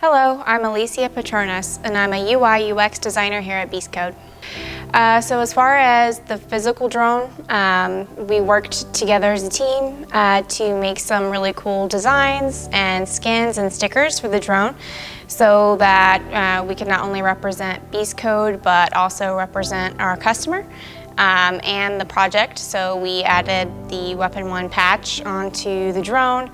Hello, I'm Alysia and I'm a UI UX designer here at Beast Code. So as far as the physical drone, we worked together as a team to make some really cool designs and skins and stickers for the drone so that we can not only represent Beast Code but also represent our customer and the project. So we added the Weapon 1 patch onto the drone,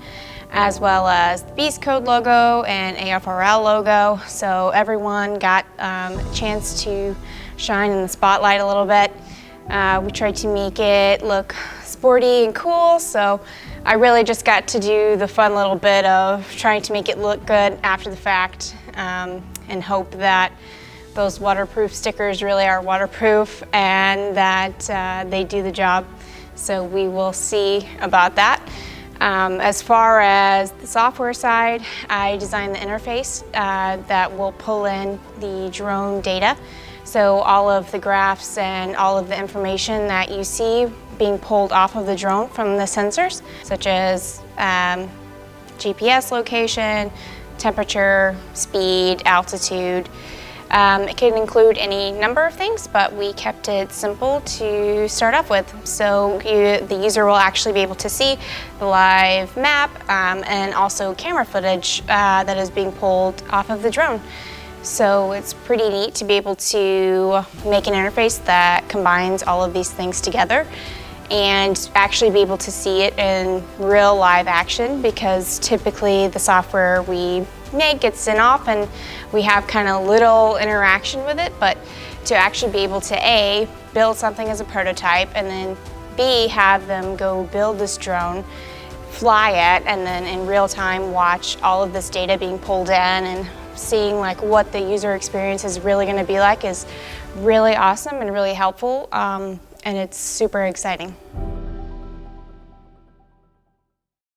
as well as the Beast Code logo and AFRL logo. So everyone got a chance to shine in the spotlight a little bit. We tried to make it look sporty and cool, so I really just got to do the fun little bit of trying to make it look good after the fact and hope that those waterproof stickers really are waterproof and that they do the job. So we will see about that. As far as the software side, I designed the interface that will pull in the drone data. So all of the graphs and all of the information that you see being pulled off of the drone from the sensors, such as GPS location, temperature, speed, altitude. It can include any number of things, but we kept it simple to start off with. So the user will actually be able to see the live map and also camera footage that is being pulled off of the drone. So it's pretty neat to be able to make an interface that combines all of these things together and actually be able to see it in real live action, because typically the software we make gets sent off and we have kind of little interaction with it, but to actually be able to A, build something as a prototype, and then B, have them go build this drone, fly it, and then in real time watch all of this data being pulled in and seeing like what the user experience is really going to be like is really awesome and really helpful, and it's super exciting.